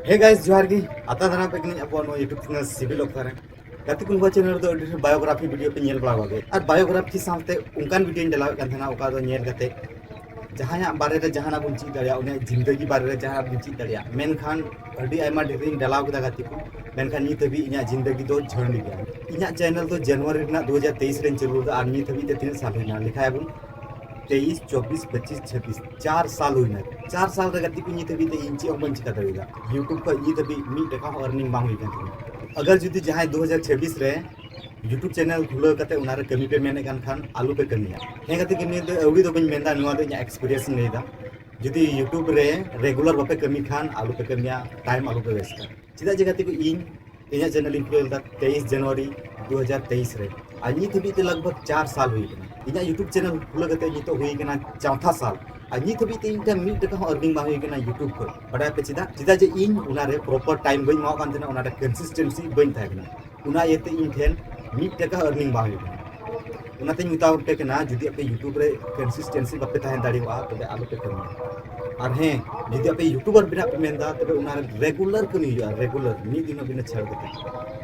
hey guys जोहार गी आता दाना पे कनी अब यूट्यूब चैनल सिविल ऑफर है गति कुन चैनल दो बायोग्राफी वीडियो पे नेल बड़ा गए और बायोग्राफी साथे उनकान वीडियो डालाव कान थना ओका दो नेल कते जहां बारे रे जहां बुन चीज दड़िया उन्हें जिंदगी बारे रे जहां बुन चीज दड़िया मेनखान अडी आयमा ढेरिन डालाव कदा गति को मेनखान नी तभी इना जिंदगी दो झंड गया इना चैनल दो जनवरी 2023 रेन चलू दा और नी तभी ते 3 साल हुई लिखा है बुन 23, 24, 25, 26 4 साल हुई 4 साल रे गति को नी तभी ते इंची ओपन चिका दड़िया यूट्यूब पर नी तभी मी टका अर्निंग बांग हुई kan अगर जुदी जहां 2026 रे यूट्यूब चैनल खुला कते उनारे कमी पे मेने खान आलू पे कमिया हे गति कमी दो अवड़ी दो बन मेंदा नुआ दो एक्सपीरियंस लेदा जुदी यूट्यूब रे रेगुलर बापे कमी खान आलू पे कमिया टाइम आलू पे वेस्ट चिदा जगह ते को इना चैनल खुला 23 जनवरी 2023 रे आनी थबी ते लगभग 4 साल हुई इना यूट्यूब चैनल खुला कते नितो हुई कना चौथा साल आनी थबी ते इनका मी टका अर्निंग बा हुई कना यूट्यूब को बड़ा पे चिदा जे इन उनारे प्रॉपर टाइम बई माव कान तना उनारे कंसिस्टेंसी बई था कना उना येते इन ठेन मी टका अर्निंग बा हुई कना उनाते मिताव पे कना जुदी पे यूट्यूब रे कंसिस्टेंसी बापे ताहें दाड़ीवा तबे आलू पे कमी और हें जुदी पे यूट्यूबर बिना पे मेंदा तबे उनारे रेगुलर कमी हुआ रेगुलर मी दिन बिना छड़ कते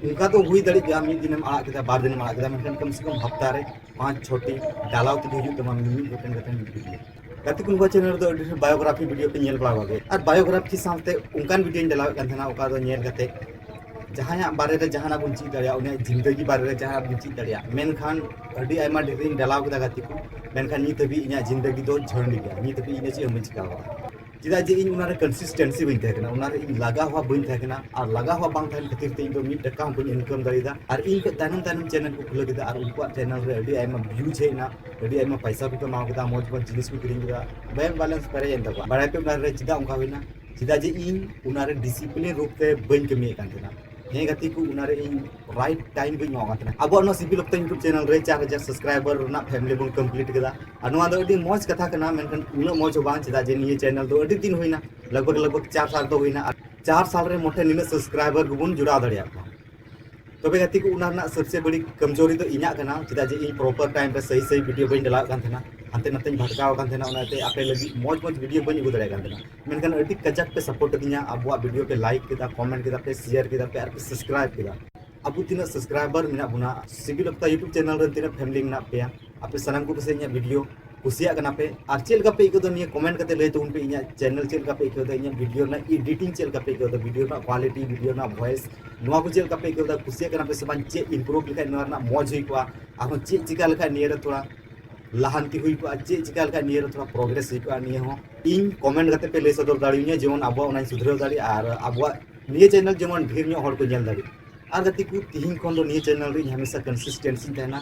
उनका तो हुई दड़ी गया मी दिन आड़ा के बार दिन आड़ा के मेनखान कम से कम हफ्ता रे 5-6 डालाव ते हिजू तमा मी गोटेन गोटेन वीडियो गति कुन चैनल दो बायोग्राफी वीडियो पे नेल बड़ा गए और बायोग्राफी साथे उनकान वीडियो डालाव कान थना ओका दो नेल कते जहां बारे रे जहां बुन चीज दड़िया उन्हें जिंदगी बारे रे जहां बुन चीज दड़िया मेनखान अडी आयमा ढेरिन डालाव कदा गति को मेनखान नी तभी इना जिंदगी दो झंड गया नी तभी इने चे हम चिकावा चिदा जे इन उनारे कंसिस्टेंसी बइन थे कना उनारे इन लगा हुआ बइन थे कना और लगा हुआ बांग थान खातिर ते इन दो मी टका हम बइन इनकम दाड़ीदा और इन के तानम तानम चैनल को खुला केदा और उनको चैनल रे अडी आयमा व्यूज है ना अडी आयमा पैसा को कमाव केदा मोज मोज जिनिस को किरिंग केदा बैंक बैलेंस करे एन तबा बड़ा पे उनारे चिदा उनका होइना चिदा जे इन उनारे डिसिप्लिन रूप ते बइन कमी कान तना हे गति को उनारे इन राइट टाइम बइन माव कान अब नो सिविल ऑफ यूट्यूब चैनल रे 4000 सब्सक्राइबर ना फैमिली बन कंप्लीट केदा अनवा दो अडी मौज कथा कना मेनखान उना मौज बांग चिदा जे निये चैनल दो अडी दिन होइना लगभग 4 साल तो होइना 4 साल रे मोटे निने सब्सक्राइबर गुबुन जुड़ा दड़िया को तबे गति को उना सबसे बड़ी कमजोरी तो इना कना चिदा जे इन प्रॉपर टाइम पे सही सही वीडियो बइन डाला कान थना अंते नते भटकाव कान थना उनाते आपे लगी मौज मौज वीडियो बइन उगु दड़िया कान थना मेनखान अडी कजक पे सपोर्ट दिया अबवा वीडियो पे लाइक केदा कमेंट केदा पे शेयर केदा पे और सब्सक्राइब केदा अब तीना सब्सक्राइबर मिना बुना सिविल ऑफ यूट्यूब चैनल रे तीना फैमिली मिना पे आपे सनम को से वीडियो कुसिया कना पे और चेल का पे इको दो निये कमेंट करते ले तो उन पे इना चैनल चेल का पे इको दो इना वीडियो ना एडिटिंग चेल का पे इको दो वीडियो ना क्वालिटी वीडियो ना वॉइस नुआ को चेल का पे इको दो कुसिया कना पे सबान चे इंप्रूव लिखा नुआ ना मौज हुई को आरो चे चिका लिखा नियर थोड़ा लहांती हुई को चे चिका लिखा नियर थोड़ा प्रोग्रेस हुई को निये हो इन कमेंट करते पे ले सदर दाड़िया जेमन अबवा उना सुधराव दाड़ी और अबवा निये चैनल जेमन ढेर न्यो हर को नेल दाड़ी और गति को तिहिन खन दो निये चैनल रे हमेशा कंसिस्टेंसी तहना